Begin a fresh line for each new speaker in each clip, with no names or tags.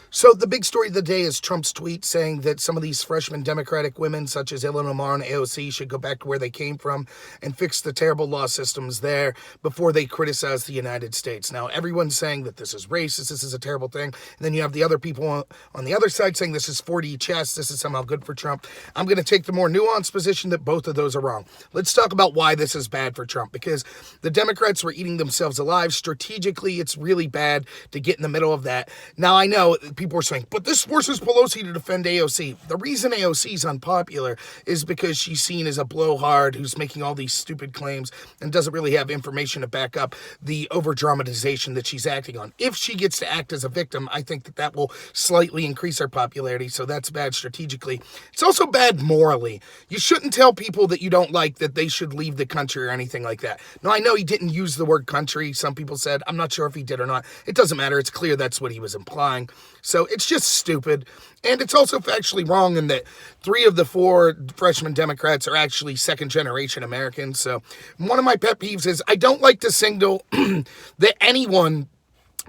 So the big story of the day is Trump's tweet saying that some of these freshman Democratic women, such as Ilhan Omar and AOC, should go back to where they came from and fix the terrible law systems there before they criticize the United States. Now, everyone's saying that this is racist, this is a terrible thing. And then you have the other people on the other side saying this is 4D chess, this is somehow good for Trump. I'm going to take the more nuanced position that both of those are wrong. Let's talk about why this is bad for Trump, because the Democrats were eating themselves alive. Strategically, it's really bad to get in the middle of that. Now, I know people are saying, but this forces Pelosi to defend AOC. The reason AOC is unpopular is because she's seen as a blowhard who's making all these stupid claims and doesn't really have information to back up the over-dramatization that she's acting on. If she gets to act as a victim, I think that will slightly increase her popularity, so that's bad strategically. It's also bad morally. You shouldn't tell people that you don't like that they should leave the country or anything like that. Now, I know he didn't use the word country. Some people said, I'm not sure if he did or not. It doesn't matter. It's clear that's what he was implying. So it's just stupid. And it's also factually wrong in that 3 of the 4 freshman Democrats are actually second-generation Americans. So one of my pet peeves is I don't like to signal that anyone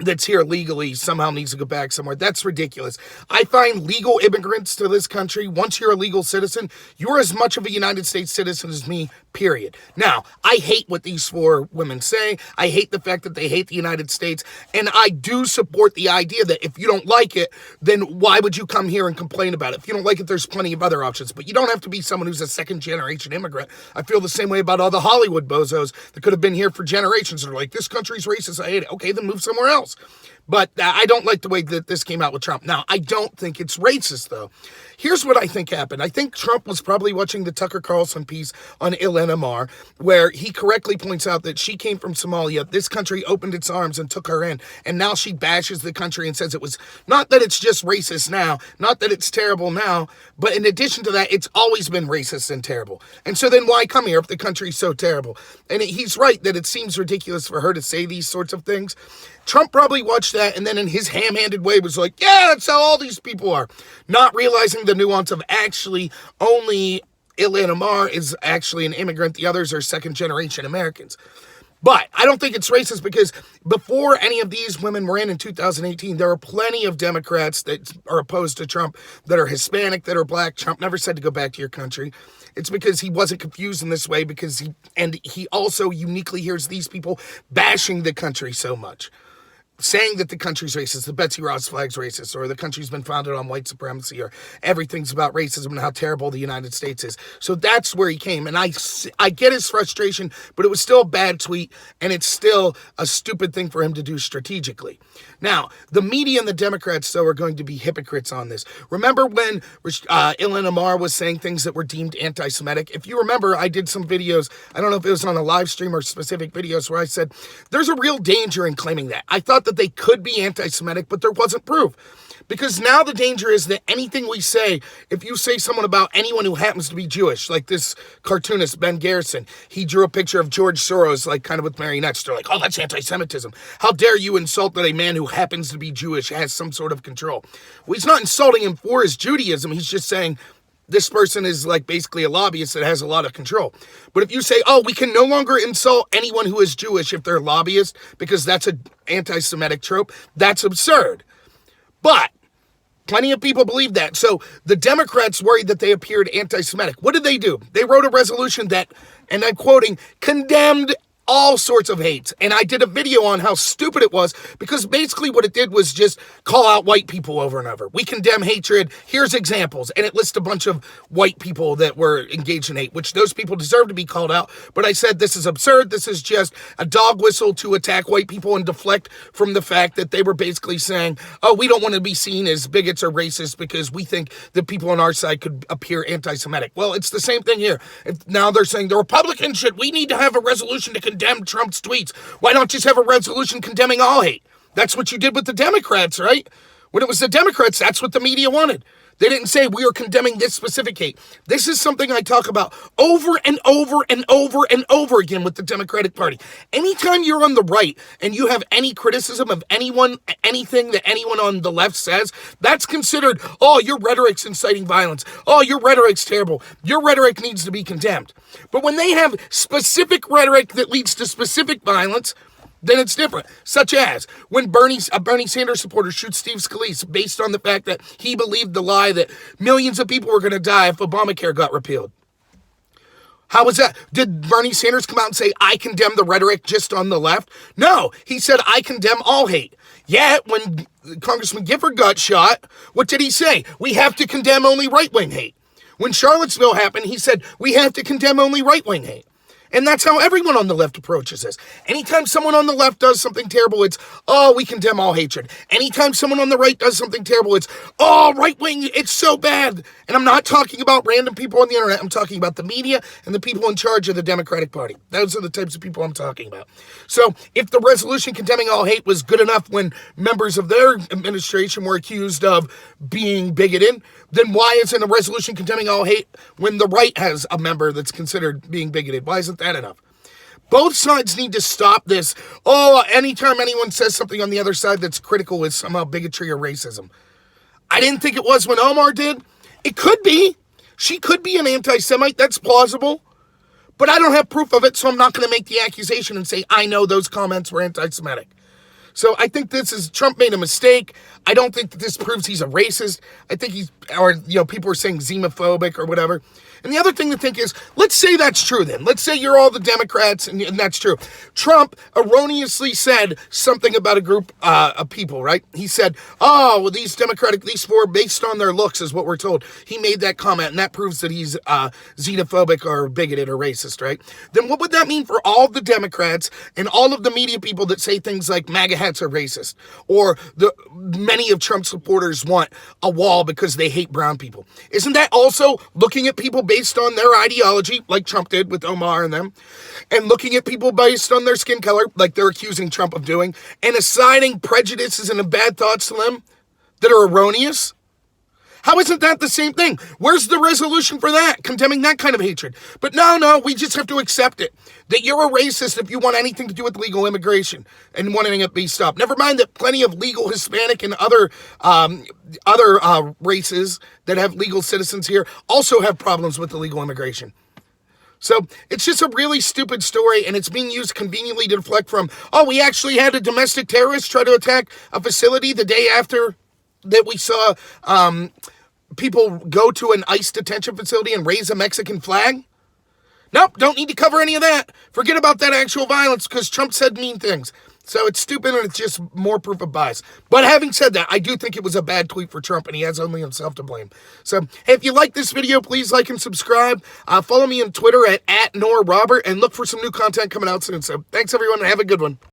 that's here legally somehow needs to go back somewhere. That's ridiculous. I find legal immigrants to this country, once you're a legal citizen, you're as much of a United States citizen as me, period. Now, I hate what these 4 women say. I hate the fact that they hate the United States. And I do support the idea that if you don't like it, then why would you come here and complain about it? If you don't like it, there's plenty of other options. But you don't have to be someone who's a second-generation immigrant. I feel the same way about all the Hollywood bozos that could have been here for generations. They're like, this country's racist. I hate it. Okay, then move somewhere else. But I don't like the way that this came out with Trump. Now, I don't think it's racist, though. Here's what I think happened. I think Trump was probably watching the Tucker Carlson piece on Ilhan Omar, where he correctly points out that she came from Somalia. This country opened its arms and took her in. And now she bashes the country and says it was not that it's just racist now, not that it's terrible now, but in addition to that, it's always been racist and terrible. And so then why come here if the country's so terrible? And he's right that it seems ridiculous for her to say these sorts of things. Trump probably watched that and then in his ham-handed way was like, yeah, that's how all these people are. Not realizing the nuance of actually only Ilhan Omar is actually an immigrant. The others are second-generation Americans. But I don't think it's racist because before any of these women were in 2018, there were plenty of Democrats that are opposed to Trump that are Hispanic, that are black. Trump never said to go back to your country. It's because he wasn't confused in this way because he also uniquely hears these people bashing the country so much. Saying that the country's racist, the Betsy Ross flag's racist, or the country's been founded on white supremacy, or everything's about racism and how terrible the United States is. So that's where he came. And I get his frustration, but it was still a bad tweet, and it's still a stupid thing for him to do strategically. Now, the media and the Democrats, though, are going to be hypocrites on this. Remember when Ilhan Omar was saying things that were deemed anti-Semitic? If you remember, I did some videos, I don't know if it was on a live stream or specific videos, where I said, there's a real danger in claiming that. I thought that they could be anti-Semitic, but there wasn't proof. Because now the danger is that anything we say, if you say someone about anyone who happens to be Jewish, like this cartoonist, Ben Garrison, he drew a picture of George Soros, like kind of with marionettes. They're like, oh, that's anti-Semitism. How dare you insult that a man who happens to be Jewish has some sort of control? Well, he's not insulting him for his Judaism. He's just saying, this person is like basically a lobbyist that has a lot of control. But if you say, oh, we can no longer insult anyone who is Jewish if they're a lobbyist because that's an anti-Semitic trope, that's absurd. But plenty of people believe that. So the Democrats worried that they appeared anti-Semitic. What did they do? They wrote a resolution that, and I'm quoting, condemned all sorts of hate. And I did a video on how stupid it was because basically what it did was just call out white people over and over. We condemn hatred. Here's examples. And it lists a bunch of white people that were engaged in hate, which those people deserve to be called out. But I said, this is absurd. This is just a dog whistle to attack white people and deflect from the fact that they were basically saying, oh, we don't want to be seen as bigots or racists because we think that people on our side could appear anti-Semitic. Well, it's the same thing here. Now they're saying the Republicans we need to have a resolution to condemn Trump's tweets. Why not just have a resolution condemning all hate? That's what you did with the Democrats, right? When it was the Democrats, that's what the media wanted. They didn't say we are condemning this specific hate. This is something I talk about over and over and over and over again with the Democratic Party. Anytime you're on the right and you have any criticism of anyone, anything that anyone on the left says, that's considered, oh, your rhetoric's inciting violence. Oh, your rhetoric's terrible. Your rhetoric needs to be condemned. But when they have specific rhetoric that leads to specific violence, then it's different. Such as when a Bernie Sanders supporter shoots Steve Scalise based on the fact that he believed the lie that millions of people were going to die if Obamacare got repealed. How was that? Did Bernie Sanders come out and say, I condemn the rhetoric just on the left? No, he said, I condemn all hate. Yet, when Congressman Gifford got shot, what did he say? We have to condemn only right-wing hate. When Charlottesville happened, he said, we have to condemn only right-wing hate. And that's how everyone on the left approaches this. Anytime someone on the left does something terrible, it's, oh, we condemn all hatred. Anytime someone on the right does something terrible, it's, oh, right-wing, it's so bad. And I'm not talking about random people on the internet. I'm talking about the media and the people in charge of the Democratic Party. Those are the types of people I'm talking about. So if the resolution condemning all hate was good enough when members of their administration were accused of being bigoted, then why isn't a resolution condemning all hate when the right has a member that's considered being bigoted? Why isn't that enough? Both sides need to stop this. Oh, anytime anyone says something on the other side that's critical is somehow bigotry or racism. I didn't think it was when Omar did. It could be. She could be an anti-Semite. That's plausible. But I don't have proof of it, so I'm not going to make the accusation and say, I know those comments were anti-Semitic. So I think Trump made a mistake. I don't think that this proves he's a racist. I think people are saying xenophobic or whatever. And the other thing to think is, let's say that's true then. Let's say you're all the Democrats and that's true. Trump erroneously said something about a group of people, right? He said, oh, well, these four, based on their looks is what we're told. He made that comment and that proves that he's xenophobic or bigoted or racist, right? Then what would that mean for all the Democrats and all of the media people that say things like MAGA hats are racist, or many of Trump's supporters want a wall because they hate brown people? Isn't that also looking at people based on their ideology, like Trump did with Omar and them, and looking at people based on their skin color, like they're accusing Trump of doing, and assigning prejudices and bad thoughts to them that are erroneous? How isn't that the same thing? Where's the resolution for that? Condemning that kind of hatred. But no, we just have to accept it. That you're a racist if you want anything to do with legal immigration and wanting it to be stopped. Never mind that plenty of legal Hispanic and other races that have legal citizens here also have problems with illegal immigration. So it's just a really stupid story, and it's being used conveniently to deflect from, oh, we actually had a domestic terrorist try to attack a facility the day after that we saw people go to an ICE detention facility and raise a Mexican flag. Nope, don't need to cover any of that. Forget about that actual violence because Trump said mean things. So it's stupid and it's just more proof of bias. But having said that, I do think it was a bad tweet for Trump and he has only himself to blame. So hey, if you like this video, please like and subscribe. Follow me on Twitter at @NorRobert and look for some new content coming out soon. So thanks everyone and have a good one.